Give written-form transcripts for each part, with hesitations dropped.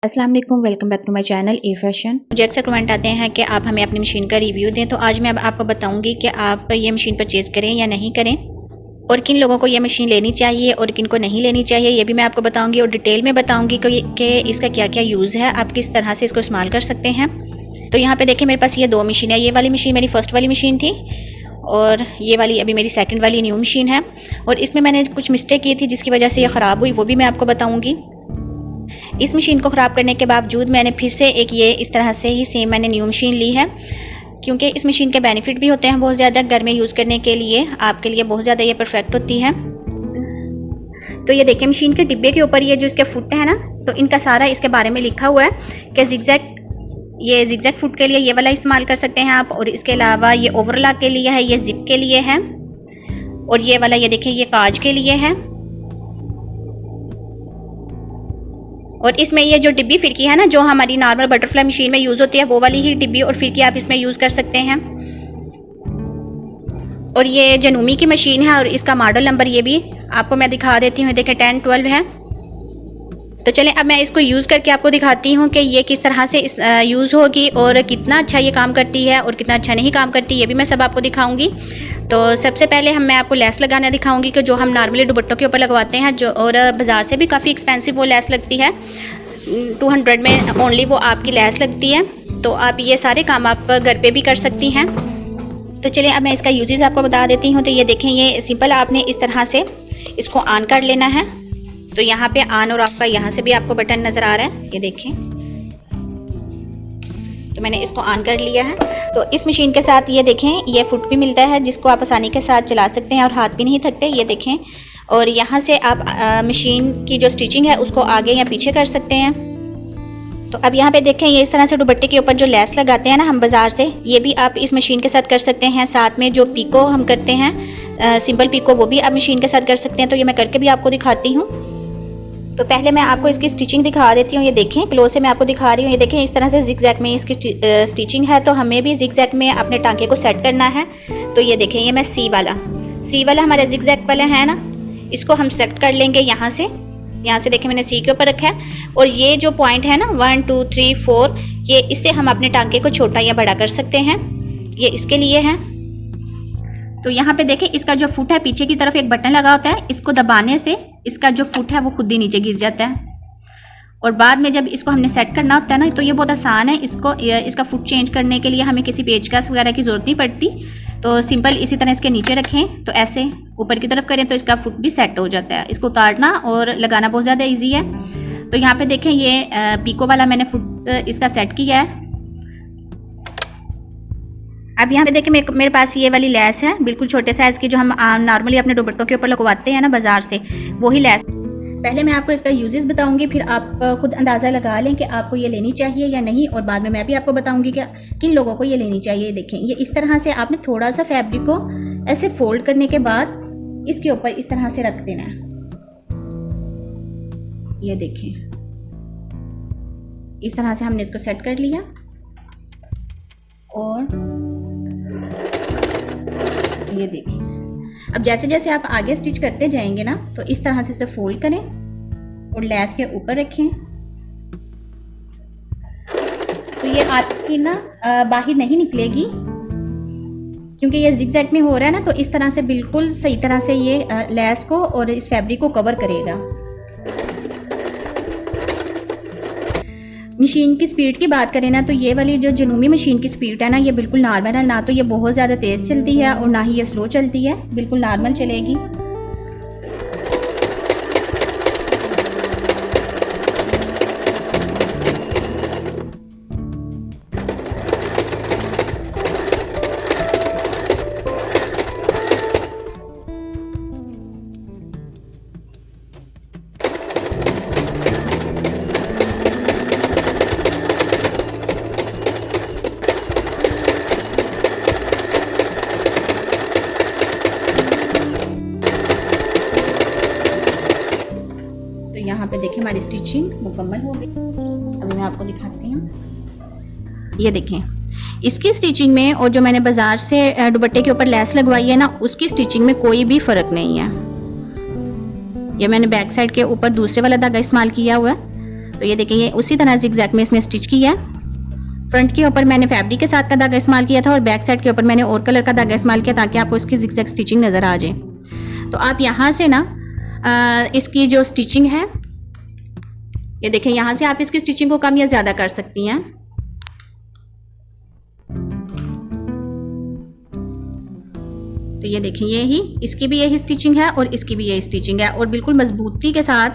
अस्सलाम वालेकुम, welcome back to my channel A fashion. मुझे अक्सर कमेंट आते हैं कि आप हमें अपनी मशीन का रिव्यू दें, तो आज मैं आपको बताऊंगी कि आप ये मशीन परचेज़ करें या नहीं करें, और किन लोगों को ये मशीन लेनी चाहिए और किन को नहीं लेनी चाहिए, ये भी मैं आपको बताऊंगी और डिटेल में बताऊंगी कि इसका क्या क्या यूज़ है, आप किस तरह से इसको इस्तेमाल कर सकते हैं। तो यहाँ पर देखिए, मेरे पास ये दो मशीन है। ये वाली मशीन मेरी फ़र्स्ट वाली मशीन थी और ये वाली अभी मेरी सेकंड वाली न्यू मशीन है, और इसमें मैंने कुछ मिस्टेक की थी जिसकी वजह से ये ख़राब हुई, वो भी मैं आपको बताऊंगी। इस मशीन को ख़राब करने के बावजूद मैंने फिर से एक ये इस तरह से ही सेम मैंने न्यू मशीन ली है, क्योंकि इस मशीन के बेनिफिट भी होते हैं बहुत ज़्यादा। घर में यूज़ करने के लिए आपके लिए बहुत ज़्यादा ये परफेक्ट होती है। तो ये देखिए, मशीन के डिब्बे के ऊपर ये जो इसके फुट है ना, तो इनका सारा इसके बारे में लिखा हुआ है कि जिगजैग फुट के लिए ये वाला इस्तेमाल कर सकते हैं आप, और इसके अलावा ये ओवरलॉक के लिए है, ये जिप के लिए है, और ये वाला ये देखिए ये काज के लिए है। और इसमें ये जो डिब्बी फिरकी है ना, जो हमारी नॉर्मल बटरफ्लाई मशीन में यूज़ होती है, वो वाली ही डिब्बी और फिरकी आप इसमें यूज़ कर सकते हैं। और ये जनूमी की मशीन है, और इसका मॉडल नंबर ये भी आपको मैं दिखा देती हूँ। देखिए 1012 है। तो चलें अब मैं इसको यूज़ करके आपको दिखाती हूँ कि ये किस तरह से यूज़ होगी और कितना अच्छा ये काम करती है और कितना अच्छा नहीं काम करती, ये भी मैं सब आपको दिखाऊंगी। तो सबसे पहले मैं आपको लेस लगाना दिखाऊंगी कि जो हम नॉर्मली दुपट्टों के ऊपर लगवाते हैं, जो और बाज़ार से भी काफ़ी एक्सपेंसिव वो लेस लगती है, 200 में ओनली वो आपकी लेस लगती है। तो आप ये सारे काम आप घर पे भी कर सकती हैं। तो चलिए अब मैं इसका यूजेस आपको बता देती हूँ। तो ये देखें, ये सिंपल आपने इस तरह से इसको ऑन कर लेना है। तो यहाँ पे ऑन और ऑफ का यहाँ से भी आपको बटन नज़र आ रहा है, ये देखें। तो मैंने इसको ऑन कर लिया है। तो इस मशीन के साथ ये देखें, ये फुट भी मिलता है जिसको आप आसानी के साथ चला सकते हैं और हाथ भी नहीं थकते, ये देखें। और यहाँ से आप मशीन की जो स्टिचिंग है उसको आगे या पीछे कर सकते हैं। तो अब यहाँ पे देखें, ये इस तरह से दुपट्टे के ऊपर जो लेस लगाते हैं ना हम बाज़ार से, ये भी आप इस मशीन के साथ कर सकते हैं। साथ में जो पीको हम करते हैं, सिंपल पीको, वो भी आप मशीन के साथ कर सकते हैं। तो ये मैं करके भी आपको दिखाती हूँ। तो पहले मैं आपको इसकी स्टिचिंग दिखा देती हूँ। ये देखें, क्लोज से मैं आपको दिखा रही हूँ। ये देखें, इस तरह से जिगजैग में इसकी स्टिचिंग है। तो हमें भी जिगजैग में अपने टांके को सेट करना है। तो ये देखें, ये मैं सी वाला हमारा जिगजैग वाला है ना, इसको हम सेट कर लेंगे यहाँ से देखें, मैंने सी के ऊपर रखा है। और ये जो पॉइंट है ना 1 2 3 4, ये इससे हम अपने टांके को छोटा या बड़ा कर सकते हैं, ये इसके लिए है। तो यहाँ पे देखें, इसका जो फुट है, पीछे की तरफ एक बटन लगा होता है, इसको दबाने से इसका जो फुट है वो खुद ही नीचे गिर जाता है। और बाद में जब इसको हमने सेट करना होता है ना, तो ये बहुत आसान है। इसका फुट चेंज करने के लिए हमें किसी पेचकस वगैरह की ज़रूरत नहीं पड़ती। तो सिंपल इसी तरह इसके नीचे रखें, तो ऐसे ऊपर की तरफ करें तो इसका फुट भी सेट हो जाता है। इसको उतारना और लगाना बहुत ज़्यादा ईजी है। तो यहाँ पे देखें, ये पीको वाला मैंने फुट इसका सेट किया है। अब यहाँ पे देखें, मेरे पास ये वाली लेस है, बिल्कुल छोटे साइज़ की, जो हम नॉर्मली अपने दुपट्टों के ऊपर लगवाते हैं ना बाज़ार से, वही लेस। पहले मैं आपको इसका यूजेस बताऊंगी, फिर आप खुद अंदाज़ा लगा लें कि आपको ये लेनी चाहिए या नहीं, और बाद में मैं भी आपको बताऊंगी कि किन लोगों को ये लेनी चाहिए। देखें, ये इस तरह से आपने थोड़ा सा फैब्रिक को ऐसे फोल्ड करने के बाद इसके ऊपर इस तरह से रख देना है। ये देखें, इस तरह से हमने इसको सेट कर लिया। और ये देखिए, अब जैसे जैसे आप आगे स्टिच करते जाएंगे ना, तो इस तरह से इसे फोल्ड करें और लेस के ऊपर रखें। तो ये आपकी ना बाहर नहीं निकलेगी, क्योंकि ये जिगजैग में हो रहा है ना। तो इस तरह से बिल्कुल सही तरह से ये लेस को और इस फैब्रिक को कवर करेगा। मशीन की स्पीड की बात करें ना, तो ये वाली जो जनूमी मशीन की स्पीड है ना, ये बिल्कुल नॉर्मल है। ना तो ये बहुत ज़्यादा तेज़ चलती है और ना ही ये स्लो चलती है, बिल्कुल नॉर्मल चलेगी। यहाँ पे देखिए, हमारी स्टिचिंग मुकम्मल हो गई। अभी मैं आपको दिखाती हूँ। ये देखें, इसकी स्टिचिंग में और जो मैंने बाजार से दुपट्टे के ऊपर लेस लगवाई है ना, उसकी स्टिचिंग में कोई भी फ़र्क नहीं है। ये मैंने बैक साइड के ऊपर दूसरे वाला धागा इस्तेमाल किया हुआ है। तो ये देखिए ये उसी तरह जिगजैग में इसने स्टिच किया है। फ्रंट के ऊपर मैंने फैब्रिक के साथ का धागा इस्तेमाल किया था और बैक साइड के ऊपर मैंने और कलर का धागा इस्तेमाल किया ताकि आपको इसकी जिगजैग स्टिचिंग नज़र आ जाए। तो आप यहाँ से ना इसकी जो स्टिचिंग है ये देखें, यहाँ से आप इसकी स्टिचिंग को कम या ज़्यादा कर सकती हैं। तो ये देखें यही इसकी भी यही स्टिचिंग है और इसकी भी यही स्टिचिंग है और बिल्कुल मजबूती के साथ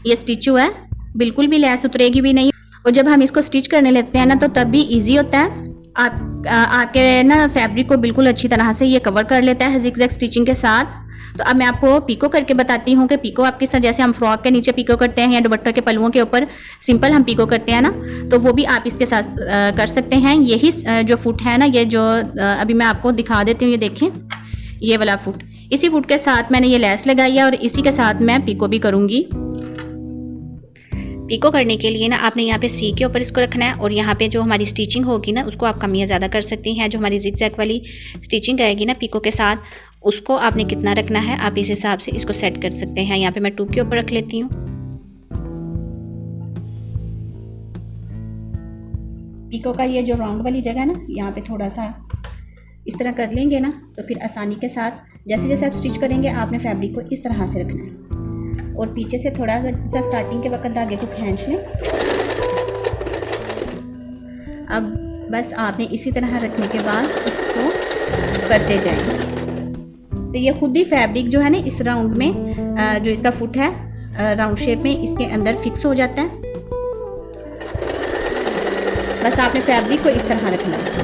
ये स्टिच हुआ है, बिल्कुल भी लैस उतरेगी भी नहीं। और जब हम इसको स्टिच करने लगते हैं ना तो तब भी इजी होता है। आपके ना फैब्रिक को बिल्कुल अच्छी तरह से ये कवर कर लेता है जिगजैग स्टिचिंग के साथ। तो अब मैं आपको पिको करके बताती हूँ कि पिको आप किस तरह, जैसे हम फ्रॉक के नीचे पिको करते हैं या दुपट्टों के पल्लुओं के ऊपर सिंपल हम पिको करते हैं ना, तो वो भी आप इसके साथ कर सकते हैं। यही जो फुट है ना, ये जो अभी मैं आपको दिखा देती हूँ, ये देखें ये वाला फुट, इसी फुट के साथ मैंने ये लेस लगाई है और इसी के साथ मैं पिको भी करूँगी। पिको करने के लिए ना आपने यहाँ पे सी के ऊपर इसको रखना है और यहाँ पे जो हमारी स्टिचिंग होगी ना उसको आप कम या ज़्यादा कर सकती हैं। जो हमारी जिगजैग वाली स्टिचिंग आएगी ना पिको के साथ, उसको आपने कितना रखना है आप इस हिसाब से इसको सेट कर सकते हैं। यहाँ पे मैं 2 के ऊपर रख लेती हूँ। पिको का ये जो राउंड वाली जगह है ना, यहाँ पे थोड़ा सा इस तरह कर लेंगे ना तो फिर आसानी के साथ जैसे जैसे आप स्टिच करेंगे आपने फैब्रिक को इस तरह से रखना है और पीछे से थोड़ा सा स्टार्टिंग के वक्त धागे को खींच लें। अब बस आपने इसी तरह रखने के बाद इसको करते जाएं। तो ये खुद ही फैब्रिक जो है ना इस राउंड में जो इसका फुट है राउंड शेप में इसके अंदर फिक्स हो जाता है। बस आपने फैब्रिक को इस तरह रखना है।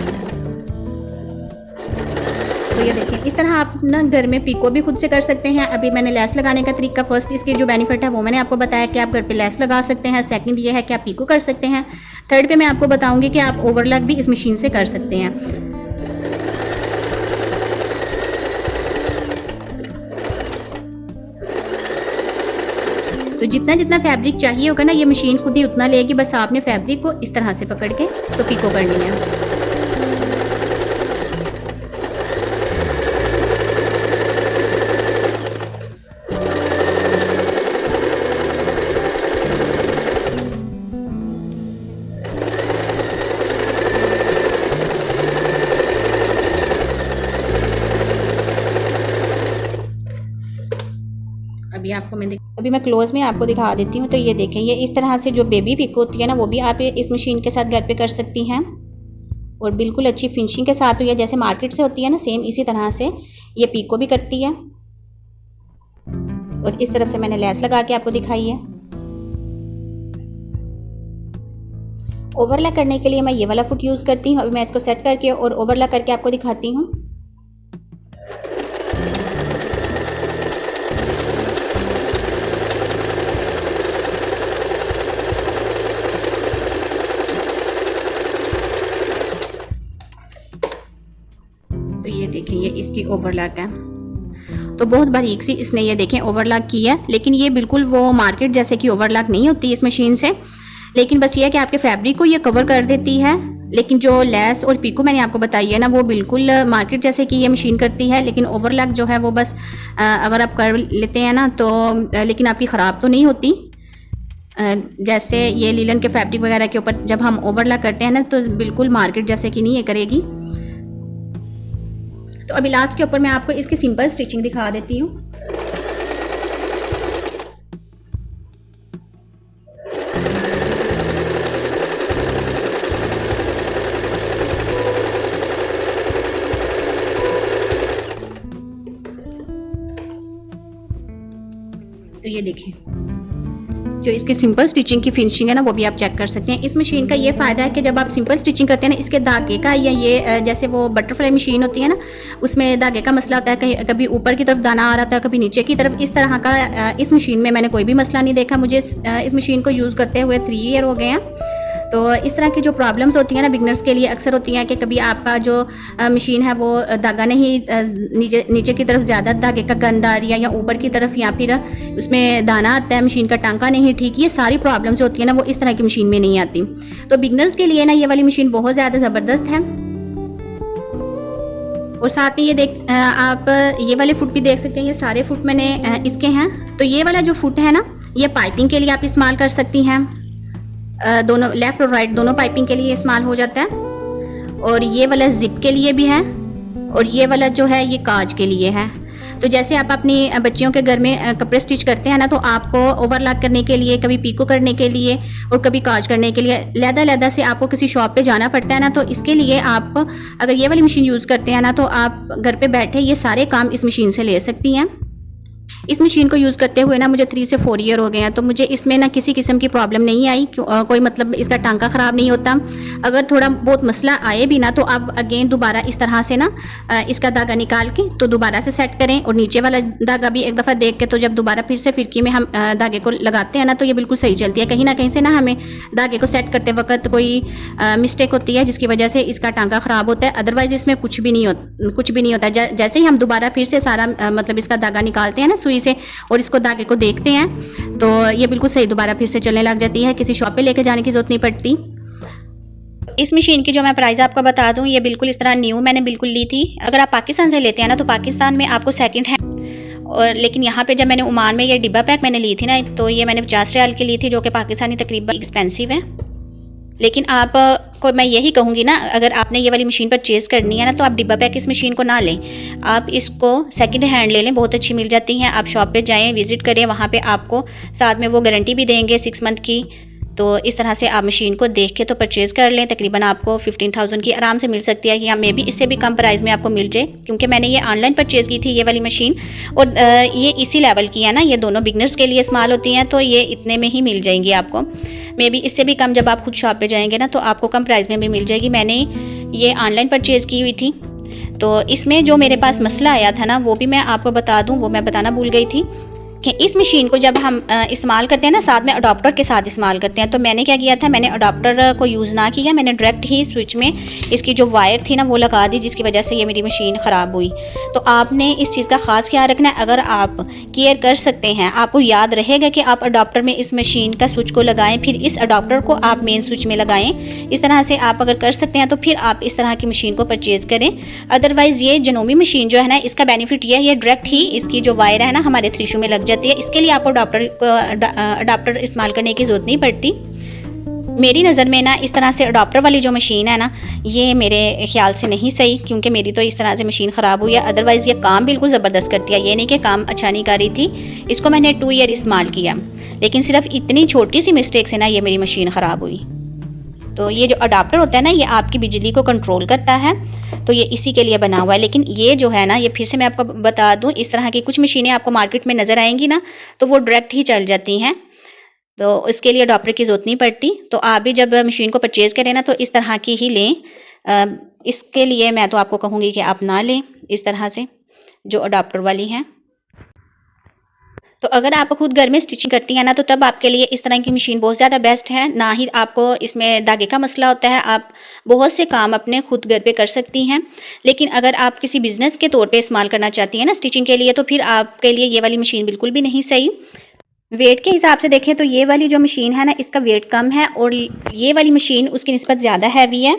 तो ये देखिए इस तरह आप ना घर में पिको भी खुद से कर सकते हैं। अभी मैंने लेस लगाने का तरीका, फर्स्ट इसकी जो बेनिफिट है वो मैंने आपको बताया कि आप घर पे लेस लगा सकते हैं। सेकंड ये है कि आप पिको कर सकते हैं। थर्ड पे मैं आपको बताऊंगी कि आप ओवरलॉक भी इस मशीन से कर सकते हैं। तो जितना जितना फैब्रिक चाहिए होगा ना ये मशीन खुद ही उतना लेगी। बस आपने फैब्रिक को इस तरह से पकड़ के तो पिको करनी है। अभी मैं क्लोज में आपको दिखा देती हूँ। तो ये देखें ये इस तरह से जो बेबी पिक होती है ना वो भी आप इस मशीन के साथ घर पे कर सकती हैं और बिल्कुल अच्छी फिनिशिंग के साथ हुई है। जैसे मार्केट से होती है ना सेम इसी तरह से ये पिको भी करती है। और इस तरफ से मैंने लेस लगा के आपको दिखाई है। ओवरलैक करने के लिए मैं ये वाला फुट यूज़ करती हूँ। अभी मैं इसको सेट करके और ओवरलैक करके आपको दिखाती हूँ। तो ये देखें ये इसकी ओवरलैक है। तो बहुत बारीक सी इसने ये देखें ओवरलॉक की है, लेकिन ये बिल्कुल वो मार्केट जैसे कि ओवरलॉक नहीं होती इस मशीन से। लेकिन बस ये है कि आपके फैब्रिक को ये कवर कर देती है। लेकिन जो लेस और पिको मैंने आपको बताई है ना वो बिल्कुल मार्केट जैसे कि ये मशीन करती है। लेकिन ओवरलॉक जो है वो बस अगर आप कर लेते हैं ना तो लेकिन आपकी ख़राब तो नहीं होती। जैसे ये लीलन के फैब्रिक वगैरह के ऊपर जब हम ओवरलॉक करते हैं ना तो बिल्कुल मार्केट जैसे कि नहीं ये करेगी। तो अभी लास्ट के ऊपर मैं आपको इसकी सिंपल स्टिचिंग दिखा देती हूँ। तो ये देखिए जो इसकी सिंपल स्टिचिंग की फिनिशिंग है ना वो भी आप चेक कर सकते हैं। इस मशीन का ये फ़ायदा है कि जब आप सिंपल स्टिचिंग करते हैं ना इसके धागे का या ये जैसे वो बटरफ्लाई मशीन होती है ना उसमें धागे का मसला होता है, कहीं कभी ऊपर की तरफ दाना आ रहा था कभी नीचे की तरफ। इस तरह का इस मशीन में मैंने कोई भी मसला नहीं देखा। मुझे इस मशीन को यूज़ करते हुए 3 ईयर हो गए हैं। तो इस तरह की जो प्रॉब्लम्स होती हैं ना बिगनर्स के लिए अक्सर होती हैं कि कभी आपका जो मशीन है वो धागा नहीं नीचे की तरफ ज़्यादा धागे का गंद आ रही है या ऊपर की तरफ या फिर उसमें दाना आता है, मशीन का टांका नहीं ठीक। ये सारी प्रॉब्लम्स होती हैं ना वो इस तरह की मशीन में नहीं आती। तो बिगनर्स के लिए ना ये वाली मशीन बहुत ज़्यादा ज़बरदस्त है। और साथ में ये आप ये वाले फुट भी देख सकते हैं। ये सारे फुट मैंने इसके हैं। तो ये वाला जो फुट है ना ये पाइपिंग के लिए आप इस्तेमाल कर सकती हैं। दोनों लेफ़्ट और राइट दोनों पाइपिंग के लिए इस्तेमाल हो जाता है। और ये वाला ज़िप के लिए भी है और ये वाला जो है ये काज के लिए है। तो जैसे आप अपनी बच्चियों के घर में कपड़े स्टिच करते हैं ना, तो आपको ओवरलॉक करने के लिए, कभी पीको करने के लिए और कभी काज करने के लिए लहदा से आपको किसी शॉप पे जाना पड़ता है ना। तो इसके लिए आप अगर ये वाली मशीन यूज़ करते हैं ना, तो आप घर पे बैठे ये सारे काम इस मशीन से ले सकती हैं। इस मशीन को यूज़ करते हुए ना मुझे 3 से 4 ईयर हो गए हैं, तो मुझे इसमें ना किसी किस्म की प्रॉब्लम नहीं आई। कोई मतलब इसका टांका ख़राब नहीं होता। अगर थोड़ा बहुत मसला आए भी ना, तो आप अगेन दोबारा इस तरह से ना इसका धागा निकाल के तो दोबारा से सेट करें। और नीचे वाला धागा भी एक दफ़ा देख के, तो जब दोबारा फिर से फिरकी में हम धागे को लगाते हैं ना, तो ये बिल्कुल सही चलती है। कहीं ना कहीं से ना हमें धागे को सेट करते वक्त कोई मिस्टेक होती है, जिसकी वजह से इसका टांका ख़राब होता है। अदरवाइज़ इसमें कुछ भी नहीं होता। जैसे ही हम दोबारा फिर से सारा मतलब इसका धागा निकालते हैं ना सुई से और इसको धागे को देखते हैं, तो ये बिल्कुल सही दोबारा फिर से चलने लग जाती है। किसी शॉप पे लेके जाने की ज़रूरत नहीं पड़ती। इस मशीन की जो मैं प्राइस आपको बता दूं, ये बिल्कुल इस तरह न्यू मैंने बिल्कुल ली थी। अगर आप पाकिस्तान से लेते हैं ना, तो पाकिस्तान में आपको सेकंड हैंड, और लेकिन यहाँ पे जब मैंने ओमान में ये डिब्बा पैक मैंने ली थी ना, तो ये मैंने 50 रियाल की ली थी, जो कि पाकिस्तानी तकरीबन एक्सपेंसिव है। लेकिन आप को मैं यही कहूँगी ना, अगर आपने ये वाली मशीन परचेज़ करनी है ना, तो आप डिब्बा पैक इस मशीन को ना लें, आप इसको सेकंड हैंड ले लें। बहुत अच्छी मिल जाती हैं। आप शॉप पे जाएं, विज़िट करें, वहाँ पे आपको साथ में वो गारंटी भी देंगे 6 मंथ की। तो इस तरह से आप मशीन को देख के तो परचेज़ कर लें। तकरीबन आपको 15,000 की आराम से मिल सकती है, या मे बी इससे भी कम प्राइस में आपको मिल जाए, क्योंकि मैंने ये ऑनलाइन परचेज़ की थी ये वाली मशीन। और ये इसी लेवल की है ना, ये दोनों बिगनर्स के लिए इस्तेमाल होती हैं, तो ये इतने में ही मिल जाएंगी आपको। मे बी इससे भी कम जब आप खुद शॉप पे जाएंगे ना, तो आपको कम प्राइस में भी मिल जाएगी। मैंने ये ऑनलाइन परचेज़ की हुई थी। तो इसमें जो मेरे पास मसला आया था ना, वो भी मैं आपको बता दूं, वो मैं बताना भूल गई थी कि इस मशीन को जब हम इस्तेमाल करते हैं ना, साथ में अडॉप्टर के साथ इस्तेमाल करते हैं। तो मैंने क्या किया था, मैंने अडॉप्टर को यूज़ ना किया, मैंने डायरेक्ट ही स्विच में इसकी जो वायर थी ना वो लगा दी, जिसकी वजह से ये मेरी मशीन ख़राब हुई। तो आपने इस चीज़ का ख़ास ख्याल रखना है। अगर आप केयर कर सकते हैं, आपको याद रहेगा कि आप अडॉप्टर में इस मशीन का स्विच को लगाएं, फिर इस अडॉप्टर को आप मेन स्विच में लगाएं। इस तरह से आप अगर कर सकते हैं, तो फिर आप इस तरह की मशीन को परचेज़ करें। अदरवाइज़ ये जनोमी मशीन जो है ना, इसका बेनिफिट ये है, ये डायरेक्ट ही इसकी जो वायर है ना हमारे थ्री शू में लग जाती है। इसके लिए आपको अडॉप्टर इस्तेमाल करने की ज़रूरत नहीं पड़ती। मेरी नज़र में ना इस तरह से अडॉप्टर वाली जो मशीन है ना, ये मेरे ख्याल से नहीं सही, क्योंकि मेरी तो इस तरह से मशीन ख़राब हुई है। अदरवाइज़ ये काम बिल्कुल ज़बरदस्त करती है, ये नहीं कि काम अच्छा नहीं कर रही थी। इसको मैंने 2 ईयर इस्तेमाल किया, लेकिन सिर्फ इतनी छोटी सी मिस्टेक से ना ये मेरी मशीन ख़राब हुई। तो ये जो अडाप्टर होता है ना, ये आपकी बिजली को कंट्रोल करता है, तो ये इसी के लिए बना हुआ है। लेकिन ये जो है ना, ये फिर से मैं आपको बता दूं, इस तरह की कुछ मशीनें आपको मार्केट में नज़र आएंगी ना, तो वो डायरेक्ट ही चल जाती हैं, तो इसके लिए अडाप्टर की ज़रूरत नहीं पड़ती। तो आप भी जब मशीन को परचेज़ करें ना, तो इस तरह की ही लें। इसके लिए मैं तो आपको कहूँगी कि आप ना लें इस तरह से जो अडाप्टर वाली हैं। तो अगर आप खुद घर में स्टिचिंग करती हैं ना, तो तब आपके लिए इस तरह की मशीन बहुत ज़्यादा बेस्ट है। ना ही आपको इसमें धागे का मसला होता है, आप बहुत से काम अपने खुद घर पे कर सकती हैं। लेकिन अगर आप किसी बिज़नेस के तौर पे इस्तेमाल करना चाहती हैं ना स्टिचिंग के लिए, तो फिर आपके लिए ये वाली मशीन बिल्कुल भी नहीं सही। वेट के हिसाब से देखें तो ये वाली जो मशीन है ना, इसका वेट कम है, और ये वाली मशीन उसकी निस्बत ज़्यादा हैवी है।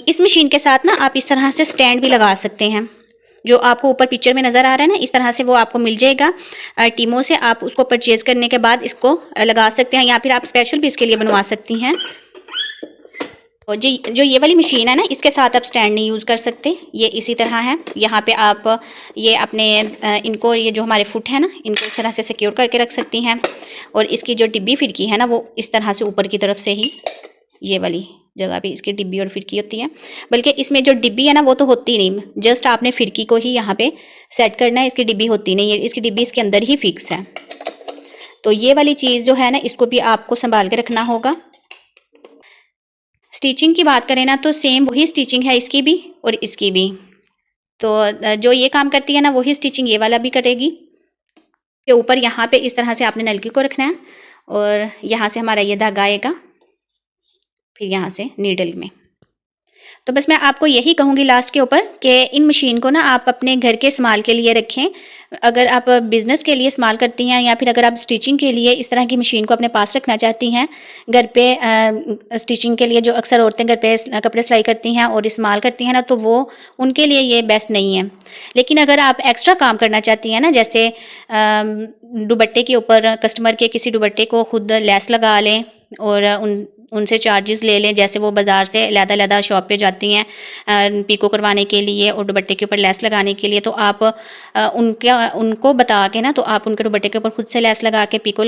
इस मशीन के साथ ना आप इस तरह से स्टैंड भी लगा सकते हैं, जो आपको ऊपर पिक्चर में नज़र आ रहा है ना, इस तरह से वो आपको मिल जाएगा टीमो से। आप उसको परचेज़ करने के बाद इसको लगा सकते हैं, या फिर आप स्पेशल भी इसके लिए बनवा सकती हैं। और जो ये वाली मशीन है ना, इसके साथ आप स्टैंड नहीं यूज़ कर सकते, ये इसी तरह है। यहाँ पे आप ये अपने इनको, ये जो हमारे फुट है ना, इनको इस तरह से सिक्योर करके रख सकती हैं। और इसकी जो डिब्बी फिरकी है ना, वो इस तरह से ऊपर की तरफ से ही ये वाली जगह पे इसकी डिब्बी और फिरकी होती है। बल्कि इसमें जो डिब्बी है ना, वो तो होती नहीं, जस्ट आपने फिरकी को ही यहाँ पे सेट करना है, इसकी डिब्बी होती नहीं है, इसकी डिब्बी इसके अंदर ही फिक्स है। तो ये वाली चीज़ जो है ना, इसको भी आपको संभाल के रखना होगा। स्टिचिंग की बात करें ना, तो सेम वही स्टिचिंग है इसकी भी और इसकी भी। तो जो ये काम करती है ना, वही स्टिचिंग ये वाला भी करेगी। के ऊपर यहाँ पे इस तरह से आपने नलकी को रखना है, और यहाँ से हमारा ये धागा आएगा, फिर यहाँ से नीडल में। तो बस मैं आपको यही कहूँगी लास्ट के ऊपर कि इन मशीन को ना आप अपने घर के इस्तेमाल के लिए रखें। अगर आप बिज़नेस के लिए इस्तेमाल करती हैं या फिर अगर आप स्टिचिंग के लिए इस तरह की मशीन को अपने पास रखना चाहती हैं घर पे, स्टिचिंग के लिए जो अक्सर औरतें घर पे कपड़े सिलाई करती हैं और इस्तेमाल करती हैं ना, तो वो उनके लिए ये बेस्ट नहीं है। लेकिन अगर आप एक्स्ट्रा काम करना चाहती हैं ना, जैसे दुपट्टे के ऊपर कस्टमर के किसी दुपट्टे को खुद लेस लगा लें और उनसे चार्जेस ले लें, जैसे वो बाज़ार से अलग-अलग शॉप पे जाती हैं पीको करवाने के लिए और दुपट्टे के ऊपर लेस लगाने के लिए, तो आप उनको बता के ना, तो आप उनके दुपट्टे के ऊपर खुद से लेस लगा के पीको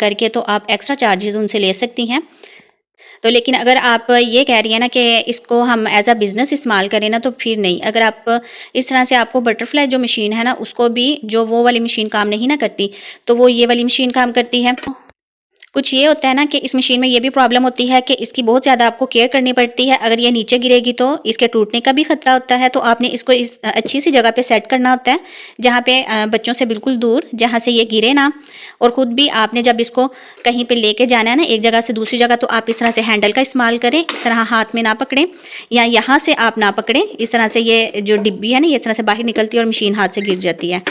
करके तो आप एक्स्ट्रा चार्जेस उनसे ले सकती हैं। तो लेकिन अगर आप ये कह रही हैं ना कि इसको हम एज़ अ बिज़नेस इस्तेमाल करें ना, तो फिर नहीं। अगर आप इस तरह से आपको बटरफ्लाई जो मशीन है ना, उसको भी जो वो वाली मशीन काम नहीं ना करती, तो वो ये वाली मशीन काम करती है। कुछ ये होता है ना कि इस मशीन में ये भी प्रॉब्लम होती है कि इसकी बहुत ज़्यादा आपको केयर करनी पड़ती है। अगर ये नीचे गिरेगी तो इसके टूटने का भी खतरा होता है। तो आपने इसको इस अच्छी सी जगह पे सेट करना होता है, जहाँ पे बच्चों से बिल्कुल दूर, जहाँ से ये गिरे ना। और ख़ुद भी आपने जब इसको कहीं पे लेके जाना है ना, एक जगह से दूसरी जगह, तो आप इस तरह से हैंडल का इस्तेमाल करें। इस तरह हाथ में ना पकड़ें या यहाँ से आप ना पकड़ें। इस तरह से ये जो डिब्बी है ना, ये इस तरह से बाहर निकलती है और मशीन हाथ से गिर जाती है।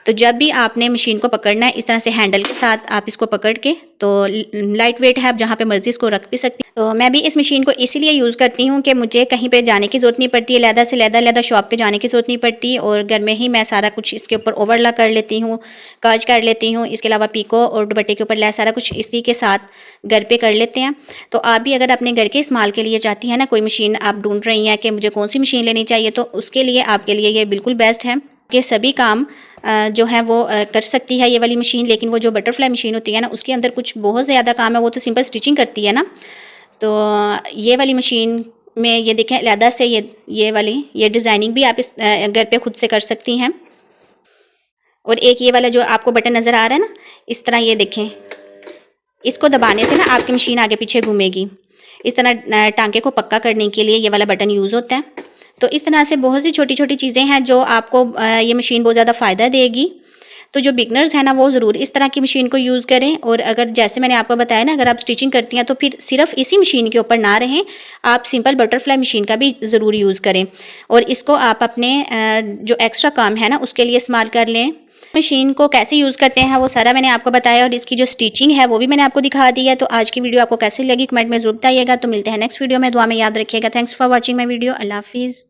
तो जब भी आपने मशीन को पकड़ना है, इस तरह से हैंडल के साथ आप इसको पकड़ के, तो लाइट वेट है, आप जहाँ पे मर्जी इसको रख भी सकती हैं। तो मैं भी इस मशीन को इसीलिए यूज़ करती हूँ कि मुझे कहीं पे जाने की ज़रूरत नहीं पड़ती है, लहदा से लहदा शॉप पे जाने की ज़रूरत नहीं पड़ती, और घर में ही मैं सारा कुछ इसके ऊपर ओवरला कर लेती हूँ, काज कर लेती हूँ। इसके अलावा पीको और दुपट्टे के ऊपर लेस सारा कुछ इसी के साथ घर पे कर लेते हैं। तो आप भी अगर अपने घर के इस्तेमाल के लिए चाहती हैं ना, कोई मशीन आप ढूंढ रही हैं कि मुझे कौन सी मशीन लेनी चाहिए, तो उसके लिए आपके लिए ये बिल्कुल बेस्ट है कि सभी काम जो है वो कर सकती है ये वाली मशीन। लेकिन वो जो बटरफ्लाई मशीन होती है ना, उसके अंदर कुछ बहुत ज़्यादा काम है, वो तो सिंपल स्टिचिंग करती है ना। तो ये वाली मशीन में ये देखें अलहदा से ये वाली ये डिज़ाइनिंग भी आप इस घर पे खुद से कर सकती हैं। और एक ये वाला जो आपको बटन नज़र आ रहा है ना, इस तरह ये देखें, इसको दबाने से ना आपकी मशीन आगे पीछे घूमेगी। इस तरह टांके को पक्का करने के लिए ये वाला बटन यूज़ होता है। तो इस तरह से बहुत सी छोटी छोटी चीज़ें हैं जो आपको ये मशीन बहुत ज़्यादा फ़ायदा देगी। तो जो बिगनर्स हैं ना, वो ज़रूर इस तरह की मशीन को यूज़ करें। और अगर जैसे मैंने आपको बताया ना, अगर आप स्टिचिंग करती हैं तो फिर सिर्फ इसी मशीन के ऊपर ना रहें, आप सिंपल बटरफ्लाई मशीन का भी ज़रूर यूज़ करें। और इसको आप अपने जो एक्स्ट्रा काम है ना, उसके लिए इस्तेमाल कर लें। मशीन को कैसे यूज़ करते हैं वो सारा मैंने आपको बताया, और इसकी जो स्टिचिंग है वो भी मैंने आपको दिखा दी है। तो आज की वीडियो आपको कैसी लगी कमेंट में ज़रूर बताइएगा। तो मिलते हैं नेक्स्ट वीडियो में, दुआ में याद रखिएगा। Thanks for watching my video. अल्लाह हाफिज़।